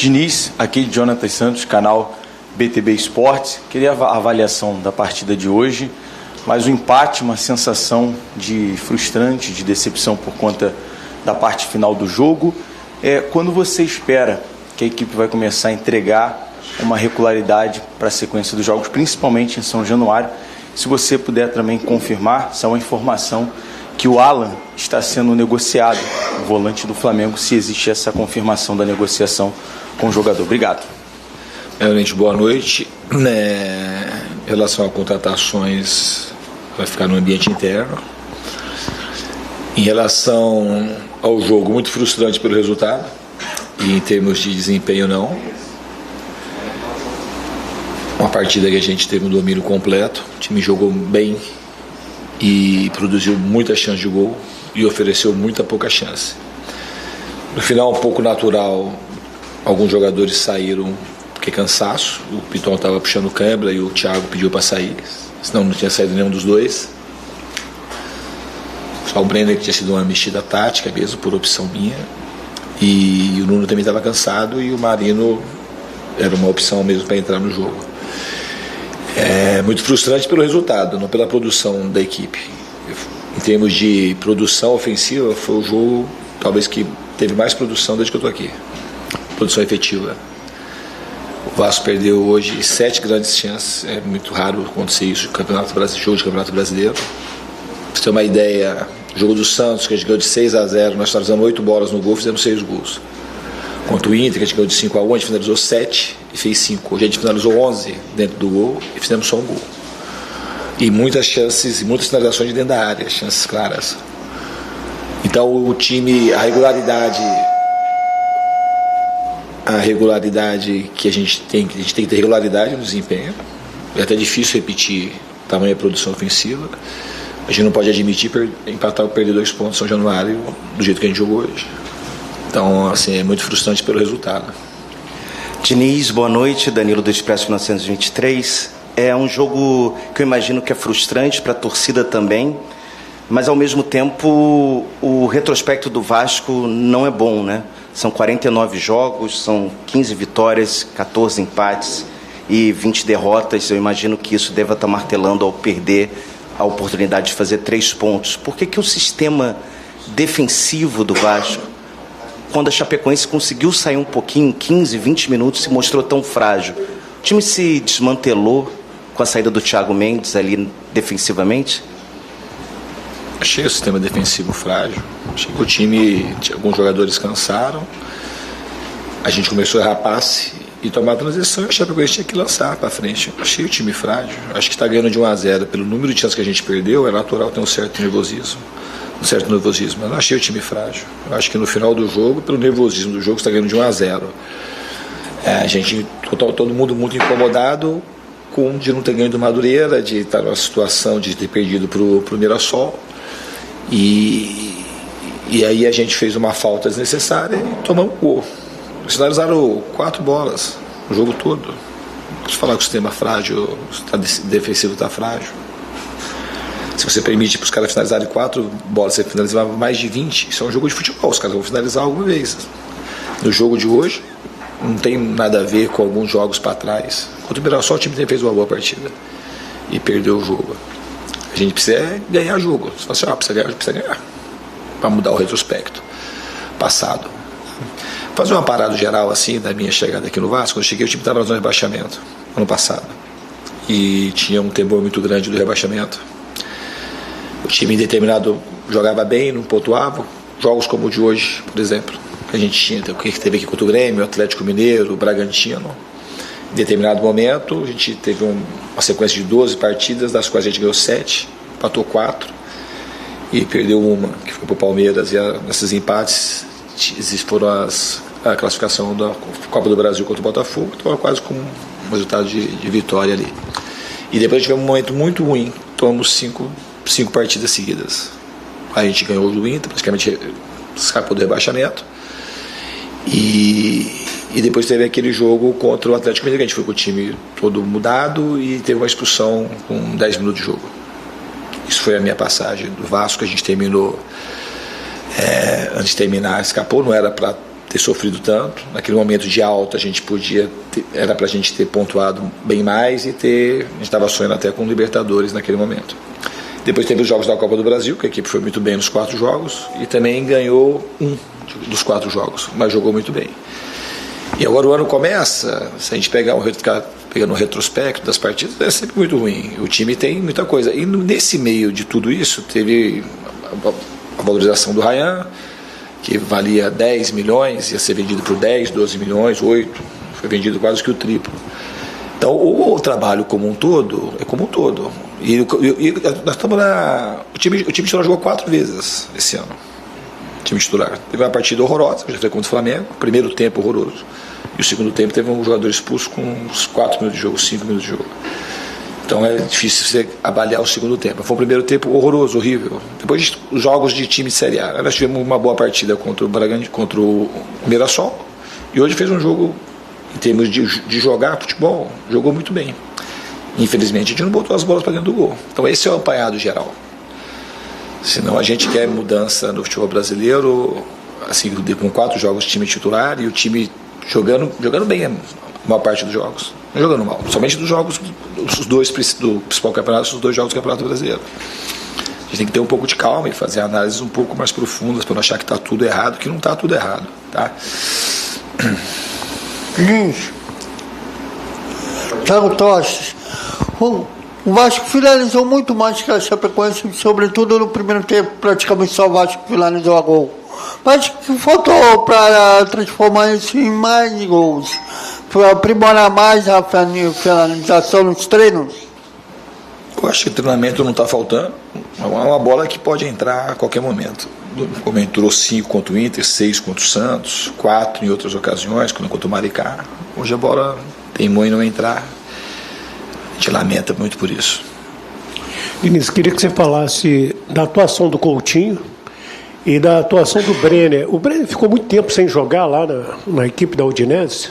Diniz, aqui de Jonathan Santos, canal BTB Esportes. Queria a avaliação da partida de hoje, mas o empate, uma sensação de frustrante, de decepção por conta da parte final do jogo. Quando você espera que a equipe vai começar a entregar uma regularidade para a sequência dos jogos, principalmente em São Januário? Se você puder também confirmar, essa é uma informação que o Alan está sendo negociado, o volante do Flamengo, se existe essa confirmação da negociação com o jogador. Obrigado. Realmente, boa noite. Em relação a contratações, vai ficar no ambiente interno. Em relação ao jogo, muito frustrante pelo resultado, e em termos de desempenho, não. Uma partida que a gente teve um domínio completo, o time jogou bem e produziu muita chance de gol e ofereceu muita pouca chance. No final, um pouco natural, alguns jogadores saíram porque cansaço. O Piton estava puxando câimbra e o Thiago pediu para sair, senão não tinha saído nenhum dos dois. Só o Brenner, que tinha sido uma mexida tática mesmo, por opção minha, e o Nuno também estava cansado, e o Marino era uma opção mesmo para entrar no jogo. É muito frustrante pelo resultado, não pela produção da equipe. Em termos de produção ofensiva, foi o jogo talvez que teve mais produção desde que eu estou aqui. Produção efetiva. O Vasco perdeu hoje 7 grandes chances, é muito raro acontecer isso no jogo de Campeonato Brasileiro. Pra você ter uma ideia, o jogo do Santos, que a gente ganhou de 6-0, nós finalizamos 8 bolas no gol, fizemos 6 gols. Contra o Inter, que a gente ganhou de 5-1, a gente finalizou 7 e fez 5. Hoje a gente finalizou 11 dentro do gol e fizemos só um gol. E muitas chances, muitas finalizações de dentro da área, chances claras. Então o time, a regularidade que a gente tem que ter regularidade no desempenho. É até difícil repetir tamanha produção ofensiva. A gente não pode admitir empatar ou perder 2 pontos em São Januário do jeito que a gente jogou hoje. Então, assim, é muito frustrante pelo resultado. Diniz, boa noite. Danilo do Expresso 1923. É um jogo que eu imagino que é frustrante para a torcida também, mas ao mesmo tempo o retrospecto do Vasco não é bom, né? São 49 jogos, são 15 vitórias, 14 empates e 20 derrotas. Eu imagino que isso deva estar martelando ao perder a oportunidade de fazer 3 pontos. Por que o sistema defensivo do Vasco, quando a Chapecoense conseguiu sair um pouquinho, 15, 20 minutos, se mostrou tão frágil? O time se desmantelou com a saída do Thiago Mendes ali defensivamente? Achei o sistema defensivo frágil. Achei que o time, alguns jogadores cansaram. A gente começou a errar passe e tomar a transição, e a Chapecoense tinha que lançar para frente. Achei o time frágil. Acho que está ganhando de 1-0. Pelo número de chances que a gente perdeu, é natural ter um certo nervosismo. Mas não achei o time frágil. Eu acho que no final do jogo, pelo nervosismo do jogo, está ganhando de 1-0. A gente, todo mundo muito incomodado de não ter ganho do Madureira, de estar numa situação de ter perdido para o Mirassol. E aí a gente fez uma falta desnecessária e tomamos um gol. Eles finalizaram 4 bolas o jogo todo. Se falar que o sistema frágil, o defensivo está frágil. Se você permite para os caras finalizarem 4 bolas, você finalizava mais de 20, isso é um jogo de futebol, os caras vão finalizar alguma vez. No jogo de hoje, não tem nada a ver com alguns jogos para trás. Contra o Mirassol, o time fez uma boa partida e perdeu o jogo. A gente precisa ganhar jogo. Você fala assim, precisa ganhar para mudar o retrospecto passado. Fazer uma parada geral assim da minha chegada aqui no Vasco. Quando eu cheguei, o time estava na zona de rebaixamento ano passado e tinha um temor muito grande do rebaixamento. O time determinado jogava bem, não pontuava. Jogos como o de hoje, por exemplo, que a gente tinha, que teve aqui contra o Grêmio, o Atlético Mineiro, o Bragantino. Em determinado momento, a gente teve uma sequência de 12 partidas, das quais a gente ganhou 7, empatou 4 e perdeu uma, que foi para o Palmeiras. E nesses empates foram a classificação da Copa do Brasil contra o Botafogo, então quase com um resultado de vitória ali. E depois tivemos um momento muito ruim, tomamos 5 partidas seguidas. A gente ganhou do Inter, praticamente escapou do rebaixamento. E depois teve aquele jogo contra o Atlético Mineiro, que a gente foi com o time todo mudado e teve uma expulsão com 10 minutos de jogo. Isso foi a minha passagem do Vasco. A gente terminou, antes de terminar, escapou, não era para ter sofrido tanto. Naquele momento de alta, a gente era para a gente ter pontuado bem mais e a gente estava sonhando até com Libertadores naquele momento. Depois teve os jogos da Copa do Brasil, que a equipe foi muito bem nos 4 jogos e também ganhou um dos 4 jogos, mas jogou muito bem. E agora o ano começa, se a gente pegando o retrospecto das partidas, é sempre muito ruim. O time tem muita coisa. E nesse meio de tudo isso, teve a valorização do Ryan, que valia 10 milhões, ia ser vendido por 10, 12 milhões, 8, foi vendido quase que o triplo. Então, o trabalho como um todo, é como um todo. E nós estamos o time titular jogou 4 vezes esse ano. O time titular. Teve uma partida horrorosa, já foi contra o Flamengo, primeiro tempo horroroso. E o segundo tempo teve um jogador expulso com uns 4 minutos de jogo, 5 minutos de jogo. Então é difícil você avaliar o segundo tempo. Foi um primeiro tempo horroroso, horrível. Depois os jogos de time de Série A. Nós tivemos uma boa partida contra o Mirassol. E hoje fez um jogo, em termos de jogar futebol, jogou muito bem. Infelizmente a gente não botou as bolas para dentro do gol. Então esse é o apanhado geral. Senão a gente quer mudança no futebol brasileiro, assim, com 4 jogos de time titular e o time jogando bem a maior parte dos jogos. Não jogando mal. Somente dos jogos, os 2 do principal campeonato, os 2 jogos do Campeonato Brasileiro. A gente tem que ter um pouco de calma e fazer análises um pouco mais profundas para não achar que está tudo errado, que não está tudo errado. Tá? Thiago Tostes. O Vasco finalizou muito mais que a Chapecoense, sobretudo no primeiro tempo, praticamente só o Vasco finalizou a gol. Mas que faltou para transformar isso em mais gols? Para aprimorar mais a finalização nos treinos? Eu acho que o treinamento não está faltando. É uma bola que pode entrar a qualquer momento. Como entrou 5 contra o Inter, 6 contra o Santos, 4 em outras ocasiões, quando contra o Maricá. Hoje a bola teimou em não entrar. A gente lamenta muito por isso. Diniz, queria que você falasse da atuação do Coutinho e da atuação do Brenner. O Brenner ficou muito tempo sem jogar lá na equipe da Udinese?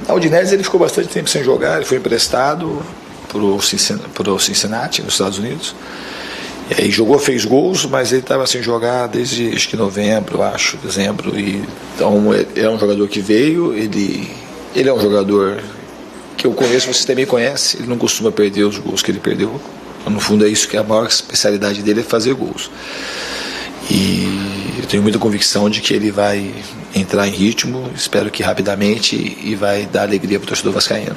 A Udinese ele ficou bastante tempo sem jogar, ele foi emprestado para o Cincinnati, nos Estados Unidos. E aí jogou, fez gols, mas ele estava sem jogar desde acho que novembro, dezembro. Então é um jogador que veio, ele é um jogador que eu conheço, você também conhece, ele não costuma perder os gols que ele perdeu. No fundo é isso que é a maior especialidade dele, é fazer gols. E eu tenho muita convicção de que ele vai entrar em ritmo, espero que rapidamente, e vai dar alegria para o torcedor vascaíno.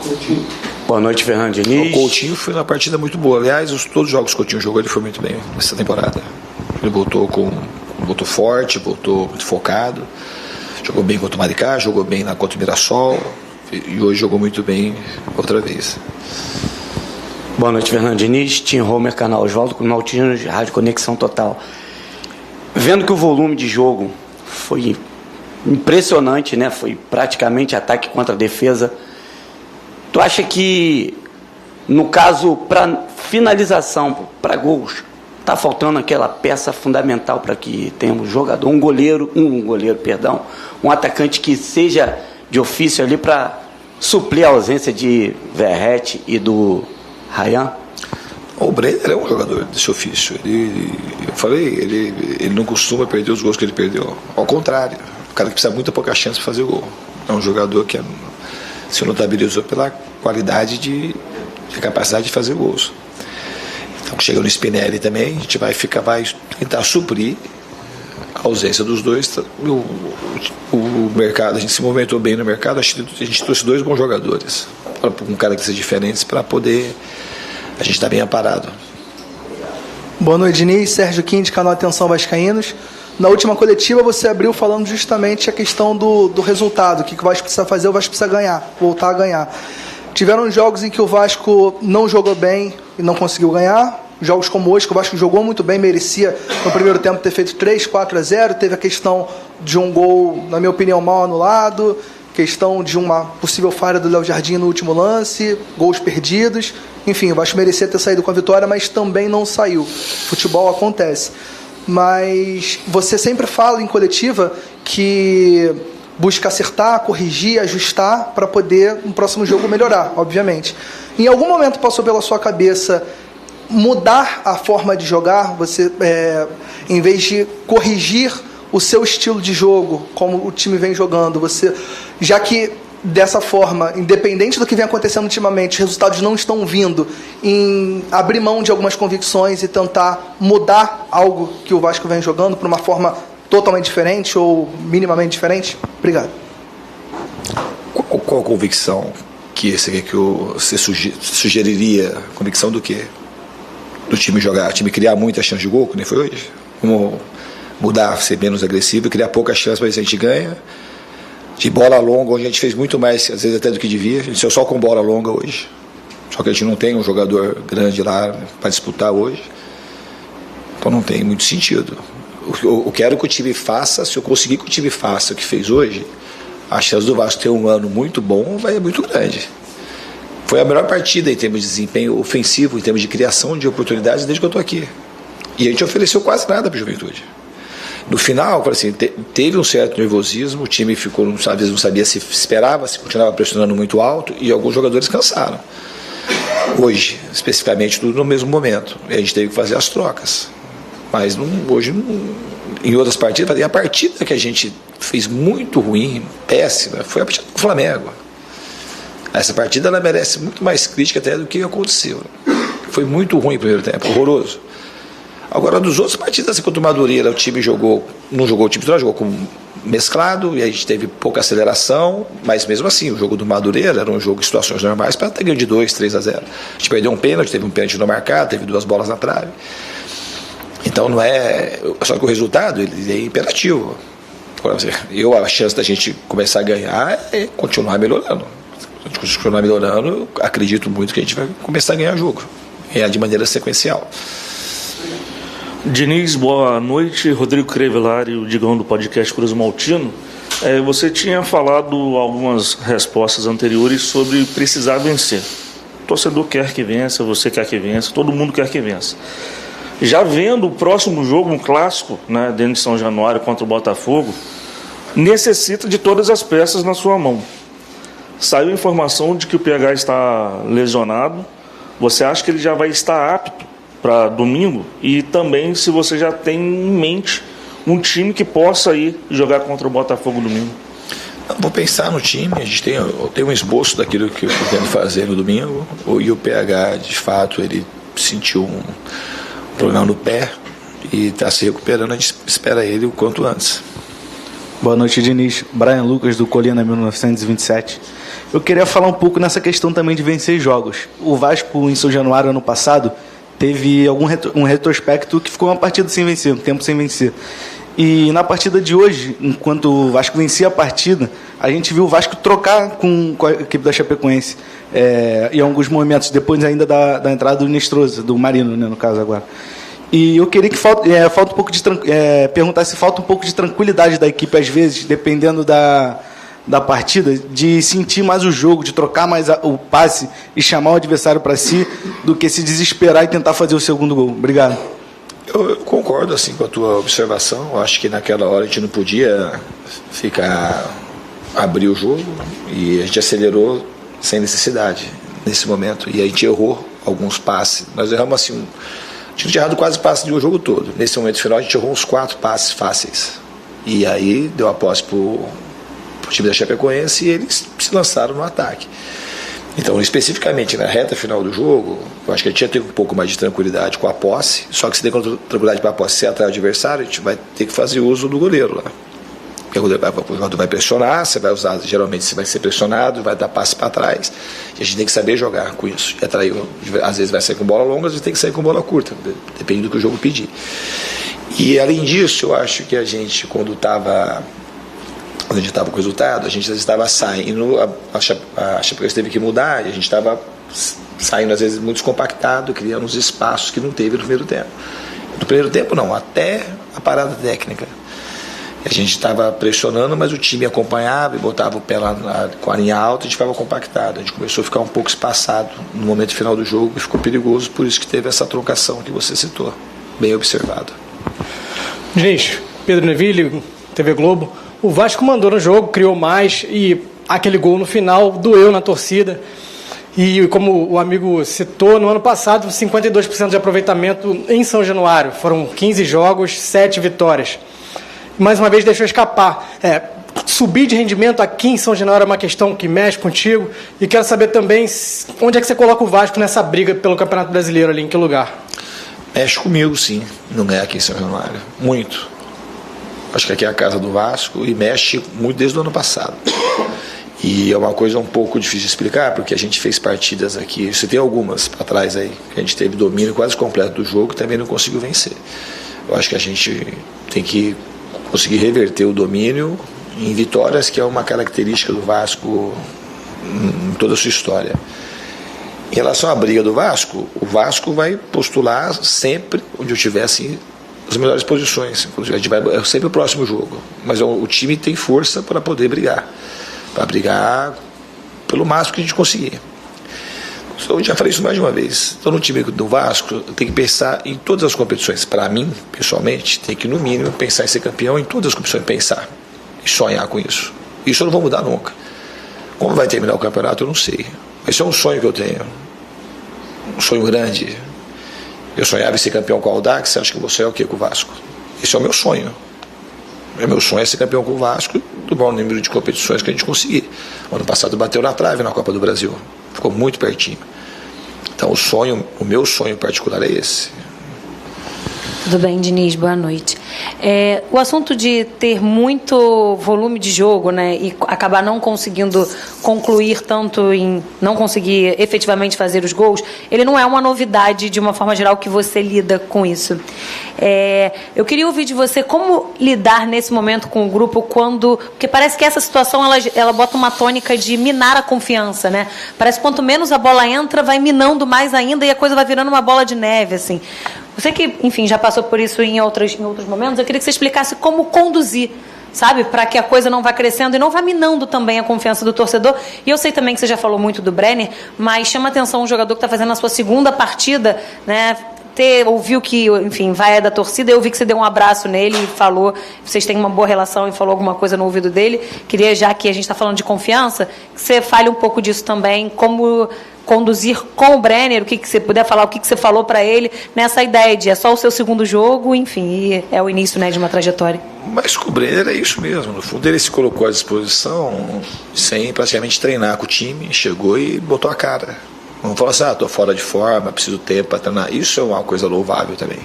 Coutinho. Boa noite, Fernando Diniz. O Coutinho foi uma partida muito boa. Aliás, todos os jogos que o Coutinho jogou, ele foi muito bem nessa temporada. Ele voltou forte, voltou muito focado, jogou bem contra o Maricá, jogou bem contra o Mirassol, e hoje jogou muito bem outra vez. Boa noite, Fernando Diniz, Tim Homer, canal Oswaldo, com Maltino, Rádio Conexão Total. Vendo que o volume de jogo foi impressionante, né? Foi praticamente ataque contra defesa. Tu acha que, no caso, para finalização, para gols, está faltando aquela peça fundamental para que tenhamos um atacante que seja de ofício ali para suprir a ausência de Verratti e do Ryan? O Brenner é um jogador desse ofício. Ele não costuma perder os gols que ele perdeu. Ao contrário, o cara que precisa muito pouca chance para fazer gol. É um jogador que se notabilizou pela qualidade de capacidade de fazer gols. Então, chega no Spinelli também, a gente vai tentar suprir a ausência dos dois. O mercado, a gente se movimentou bem no mercado, a gente trouxe 2 bons jogadores, com características diferentes, para poder a gente estar bem amparado. Boa noite, Diniz. Sérgio Kim, de canal Atenção Vascaínos. Na última coletiva você abriu falando justamente a questão do resultado, o que o Vasco precisa fazer, o Vasco precisa ganhar, voltar a ganhar. Tiveram jogos em que o Vasco não jogou bem e não conseguiu ganhar, jogos como hoje, que o Vasco jogou muito bem, merecia no primeiro tempo ter feito 3-4-0, teve a questão de um gol, na minha opinião, mal anulado, questão de uma possível falha do Léo Jardim no último lance, gols perdidos, enfim, o Vasco merecia ter saído com a vitória, mas também não saiu. Futebol acontece. Mas você sempre fala em coletiva que busca acertar, corrigir, ajustar para poder no próximo jogo melhorar, obviamente. Em algum momento passou pela sua cabeça mudar a forma de jogar, você, em vez de corrigir o seu estilo de jogo, como o time vem jogando, já que dessa forma, independente do que vem acontecendo ultimamente, os resultados não estão vindo, em abrir mão de algumas convicções e tentar mudar algo que o Vasco vem jogando para uma forma totalmente diferente ou minimamente diferente? Obrigado. Qual convicção que você sugeriria? Convicção do quê? Do time jogar, o time criar muita chance de gol, que nem foi hoje? Como mudar, ser menos agressivo e criar pouca chance para ver se a gente ganha? De bola longa, onde a gente fez muito mais, às vezes até do que devia. A gente saiu só com bola longa hoje. Só que a gente não tem um jogador grande lá para disputar hoje. Então não tem muito sentido. Eu quero que o time faça, se eu conseguir que o time faça o que fez hoje, a chance do Vasco ter um ano muito bom vai ser muito grande. Foi a melhor partida em termos de desempenho ofensivo, em termos de criação de oportunidades desde que eu estou aqui. E a gente ofereceu quase nada para a Juventude. No final, assim, teve um certo nervosismo, o time ficou, às vezes não sabia se esperava, se continuava pressionando muito alto, e alguns jogadores cansaram. Hoje, especificamente, tudo no mesmo momento. E a gente teve que fazer as trocas. Mas hoje, em outras partidas, e a partida que a gente fez muito ruim, péssima, foi a partida do Flamengo. Essa partida ela merece muito mais crítica até do que aconteceu. Foi muito ruim o primeiro tempo, horroroso. Agora, dos outros partidos, assim, contra o Madureira, o time não jogou o time titular, jogou com mesclado, e a gente teve pouca aceleração, mas mesmo assim, o jogo do Madureira era um jogo de situações normais para ter ganho de 2-3-0. A gente perdeu um pênalti, teve um pênalti não marcado, teve 2 bolas na trave. Então não é. Só que o resultado ele é imperativo. A chance da gente começar a ganhar é continuar melhorando. Se a gente continuar melhorando, eu acredito muito que a gente vai começar a ganhar jogo. É de maneira sequencial. Diniz, boa noite. Rodrigo Crevelari, o Digão do podcast Cruz Maltino. Você tinha falado algumas respostas anteriores sobre precisar vencer. O torcedor quer que vença, você quer que vença, todo mundo quer que vença. Já vendo o próximo jogo, um clássico, né, dentro de São Januário contra o Botafogo, necessita de todas as peças na sua mão. Saiu a informação de que o PH está lesionado. Você acha que ele já vai estar apto para domingo? E também se você já tem em mente um time que possa ir jogar contra o Botafogo domingo. Vou pensar no time, eu tenho um esboço daquilo que eu pretendo fazer no domingo, e o PH, de fato, ele sentiu um problema no pé e está se recuperando, a gente espera ele o quanto antes. Boa noite, Diniz. Brian Lucas, do Colina 1927. Eu queria falar um pouco nessa questão também de vencer jogos. O Vasco, em São Januário, ano passado, teve um retrospecto que ficou uma partida sem vencer, um tempo sem vencer. E na partida de hoje, enquanto o Vasco vencia a partida, a gente viu o Vasco trocar com a equipe da Chapecoense. Em alguns momentos, depois ainda da entrada do Nestrosa, do Marino, né, no caso agora. E eu queria que falta um pouco de perguntar se falta um pouco de tranquilidade da equipe, às vezes, dependendo da partida, de sentir mais o jogo, de trocar mais o passe e chamar o adversário para si, do que se desesperar e tentar fazer o segundo gol. Obrigado. Eu concordo assim, com a tua observação. Eu acho que naquela hora a gente não podia abrir o jogo, e a gente acelerou sem necessidade nesse momento, e a gente errou alguns passes. Nós erramos assim, a gente tinha errado quase passe do jogo todo. Nesse momento final a gente errou uns 4 passes fáceis, e aí deu a posse pro time da Chapecoense e eles se lançaram no ataque. Então, especificamente na reta final do jogo, eu acho que a gente ia ter um pouco mais de tranquilidade com a posse, só que se der tranquilidade para a posse ser atrás do adversário, a gente vai ter que fazer uso do goleiro lá. Porque o jogador vai pressionar, você vai usar, geralmente você vai ser pressionado, vai dar passe para trás, e a gente tem que saber jogar com isso. E atrair, às vezes vai sair com bola longa, às vezes tem que sair com bola curta, depende do que o jogo pedir. E além disso, eu acho que a gente, quando a gente estava com o resultado, a gente estava saindo, a Chapecoense teve que mudar, e a gente estava saindo às vezes muito descompactado, criando uns espaços que não teve no primeiro tempo. No primeiro tempo não, até a parada técnica. A gente estava pressionando, mas o time acompanhava e botava o pé lá com a linha alta, e a gente ficava compactado. A gente começou a ficar um pouco espaçado no momento final do jogo e ficou perigoso, por isso que teve essa truncação que você citou. Bem observado. Gente, Pedro Neville, TV Globo. O Vasco mandou no jogo, criou mais, e aquele gol no final doeu na torcida. E como o amigo citou, no ano passado, 52% de aproveitamento em São Januário. Foram 15 jogos, 7 vitórias. mais uma vez deixou escapar. Subir de rendimento aqui em São Januário é uma questão que mexe contigo, e quero saber também onde é que você coloca o Vasco nessa briga pelo Campeonato Brasileiro ali, em que lugar? Mexe comigo, sim, não é aqui em São Januário, muito. Acho que aqui é a casa do Vasco e mexe muito desde o ano passado. E é uma coisa um pouco difícil de explicar, porque a gente fez partidas aqui, você tem algumas para trás aí, que a gente teve domínio quase completo do jogo e também não conseguiu vencer. Eu acho que a gente tem que conseguir reverter o domínio em vitórias, que é uma característica do Vasco em toda a sua história. Em relação à briga do Vasco, o Vasco vai postular sempre onde eu tivesse as melhores posições. A gente vai, é sempre o próximo jogo, mas o time tem força para poder brigar, para brigar pelo máximo que a gente conseguir. Eu já falei isso mais de uma vez. Então, no time do Vasco, tem que pensar em todas as competições. Para mim, pessoalmente, tem que, no mínimo, pensar em ser campeão em todas as competições, pensar e sonhar com isso. Isso eu não vou mudar nunca. Como vai terminar o campeonato, eu não sei. Esse é um sonho que eu tenho. Um sonho grande. Eu sonhava em ser campeão com o Audax. Você acha que você é o quê com o Vasco? Esse é o meu sonho. O meu sonho é ser campeão com o Vasco do bom número de competições que a gente conseguir. O ano passado bateu na trave na Copa do Brasil. Ficou muito pertinho. Então o meu sonho particular é esse. Tudo bem, Diniz? Boa noite. O assunto de ter muito volume de jogo, né, e acabar não conseguindo concluir tanto em não conseguir efetivamente fazer os gols, ele não é uma novidade de uma forma geral que você lida com isso. Eu queria ouvir de você como lidar nesse momento com o grupo porque parece que essa situação ela bota uma tônica de minar a confiança, né? Parece que quanto menos a bola entra, vai minando mais ainda e a coisa vai virando uma bola de neve, assim. Você que, enfim, já passou por isso em outros momentos, eu queria que você explicasse como conduzir, sabe, para que a coisa não vá crescendo e não vá minando também a confiança do torcedor. E eu sei também que você já falou muito do Brenner, mas chama atenção um jogador que está fazendo a sua segunda partida, né? Ouviu que, enfim, vai da torcida, eu vi que você deu um abraço nele e falou, vocês têm uma boa relação e falou alguma coisa no ouvido dele. Queria, já que a gente está falando de confiança, que você fale um pouco disso também, como conduzir com o Brenner, o que você puder falar, o que você falou para ele, nessa ideia de é só o seu segundo jogo, enfim, e é o início, né, de uma trajetória. Mas com o Brenner é isso mesmo, no fundo ele se colocou à disposição sem praticamente treinar com o time, chegou e botou a cara. Não falou assim, estou fora de forma, preciso tempo para treinar. Isso é uma coisa louvável também.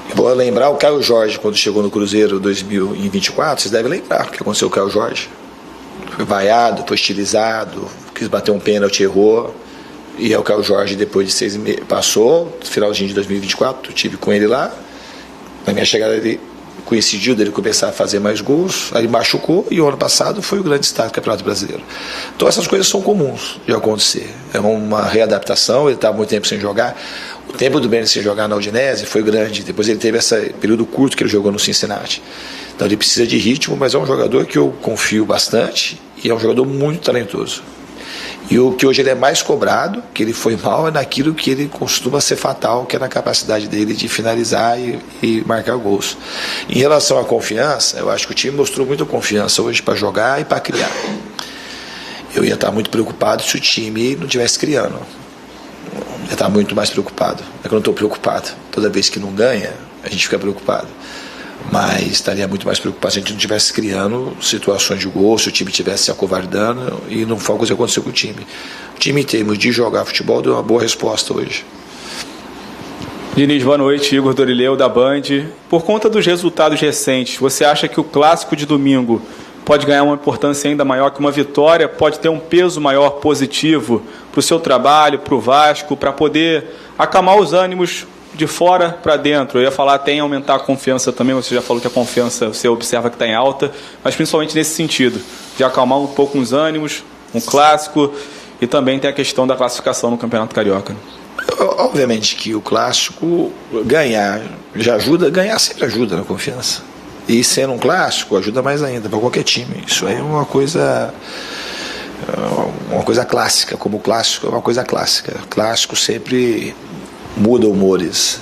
Eu vou lembrar o Caio Jorge, quando chegou no Cruzeiro 2024, vocês devem lembrar o que aconteceu com o Caio Jorge. Foi vaiado, foi estilizado, quis bater um pênalti, errou. E o Caio Jorge, depois de 6 meses, passou, finalzinho de 2024, eu estive com ele lá. Na minha chegada, ele coincidiu dele começar a fazer mais gols, aí machucou, e o ano passado foi o grande destaque do Campeonato Brasileiro. Então essas coisas são comuns de acontecer. É uma readaptação, ele estava muito tempo sem jogar. O tempo do Brenner sem jogar na Udinese foi grande, depois ele teve esse período curto que ele jogou no Cincinnati. Então ele precisa de ritmo, mas é um jogador que eu confio bastante e é um jogador muito talentoso. E o que hoje ele é mais cobrado, que ele foi mal, é naquilo que ele costuma ser fatal, que é na capacidade dele de finalizar e marcar gols. Em relação à confiança, eu acho que o time mostrou muita confiança hoje para jogar e para criar. Eu ia estar muito preocupado se o time não estivesse criando. Eu ia estar muito mais preocupado. É que eu não estou preocupado. Toda vez que não ganha, a gente fica preocupado. Mas estaria muito mais preocupado se a gente não estivesse criando situações de gol, se o time estivesse se acovardando, e não foi o que aconteceu com o time. O time, em termos de jogar futebol, deu uma boa resposta hoje. Diniz, boa noite. Igor Dorileu, da Band. Por conta dos resultados recentes, você acha que o clássico de domingo pode ganhar uma importância ainda maior, que uma vitória pode ter um peso maior positivo para o seu trabalho, para o Vasco, para poder acalmar os ânimos de fora para dentro? Eu ia falar até em aumentar a confiança também, você já falou que a confiança você observa que está em alta, mas principalmente nesse sentido, de acalmar um pouco os ânimos, um clássico, e também tem a questão da classificação no Campeonato Carioca. Obviamente que o clássico, ganhar já ajuda, ganhar sempre ajuda na confiança. E sendo um clássico, ajuda mais ainda para qualquer time. Isso aí é uma coisa clássica, como o clássico é uma coisa clássica. Clássico sempre muda humores.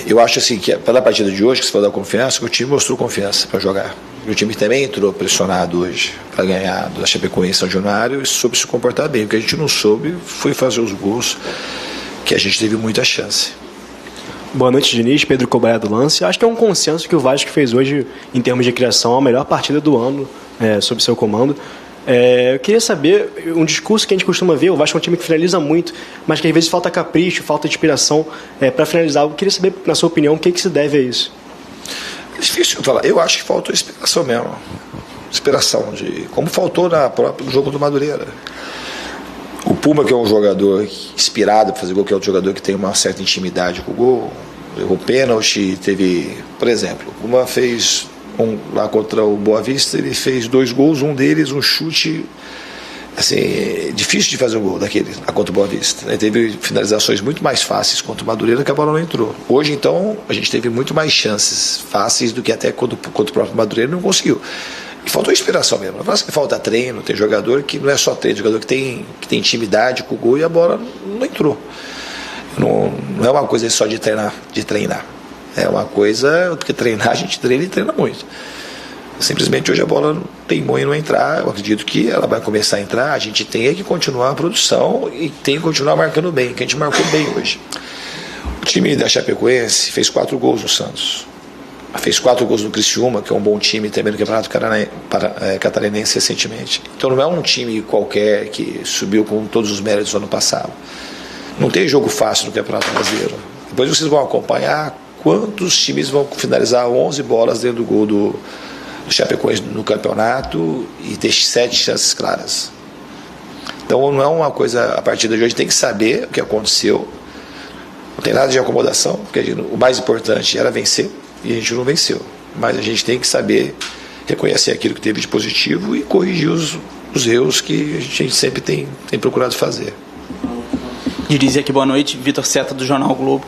Eu acho assim que pela partida de hoje, que você falou da confiança, que o time mostrou confiança para jogar. O time também entrou pressionado hoje para ganhar da Chapecoense em São Januário e soube se comportar bem. O que a gente não soube foi fazer os gols, que a gente teve muita chance. Boa noite, Diniz. Pedro Cobaia do Lance. Acho que é um consenso que o Vasco fez hoje, em termos de criação, a melhor partida do ano sob seu comando. Eu queria saber, um discurso que a gente costuma ver, o Vasco é um time que finaliza muito, mas que às vezes falta capricho, falta de inspiração para finalizar. Eu queria saber, na sua opinião, o que se deve a isso? É difícil falar. Eu acho que faltou inspiração mesmo. Inspiração, como faltou no jogo do Madureira. O Puma, que é um jogador inspirado para fazer gol, que é outro jogador que tem uma certa intimidade com o gol, errou pênalti, teve, por exemplo, o Puma fez lá contra o Boa Vista, ele fez 2 gols, um deles um chute assim, difícil de fazer um gol daquele contra o Boa Vista. Ele teve finalizações muito mais fáceis contra o Madureira, que a bola não entrou. Hoje, então, a gente teve muito mais chances fáceis do que até contra o próprio Madureira não conseguiu. E faltou inspiração mesmo. Não é que falta treino, tem jogador que não é só treino, jogador que tem intimidade com o gol e a bola não entrou. Não é uma coisa só de treinar. É uma coisa, porque treinar a gente treina e treina muito. Simplesmente hoje a bola teimou em não entrar. Eu acredito que ela vai começar a entrar. A gente tem que continuar a produção e tem que continuar marcando bem, que a gente marcou bem hoje. O time da Chapecoense fez 4 gols no Santos. Fez 4 gols no Criciúma, que é um bom time também no Campeonato Catarinense recentemente. Então não é um time qualquer que subiu com todos os méritos do ano passado. Não tem jogo fácil no Campeonato Brasileiro. Depois vocês vão acompanhar quantos times vão finalizar 11 bolas dentro do gol do Chapecoense no campeonato e ter 7 chances claras. Então não é uma coisa, a partir de hoje tem que saber o que aconteceu. Não tem nada de acomodação, porque o mais importante era vencer. E a gente não venceu, mas a gente tem que saber reconhecer aquilo que teve de positivo e corrigir os erros que a gente sempre tem procurado fazer. Diniz aqui, boa noite, Vitor Seta do Jornal Globo.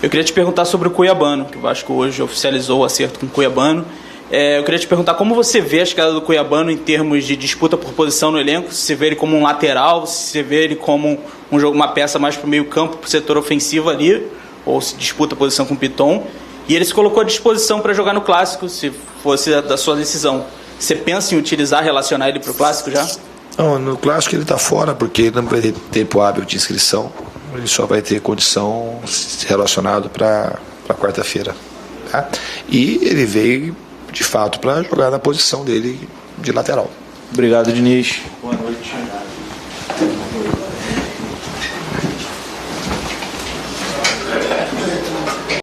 Eu queria te perguntar sobre o Cuiabano, que o Vasco hoje oficializou o acerto com o Cuiabano. Eu queria te perguntar como você vê a chegada do Cuiabano em termos de disputa por posição no elenco, se você vê ele como um lateral, se você vê ele como uma peça mais para o meio campo, para o setor ofensivo ali, ou se disputa a posição com o Piton. E ele se colocou à disposição para jogar no Clássico, se fosse da sua decisão. Você pensa em relacionar ele para o Clássico já? Não, no Clássico ele está fora, porque ele não vai ter tempo hábil de inscrição. Ele só vai ter condição relacionado para quarta-feira. Tá? E ele veio, de fato, para jogar na posição dele de lateral. Obrigado, Diniz. Boa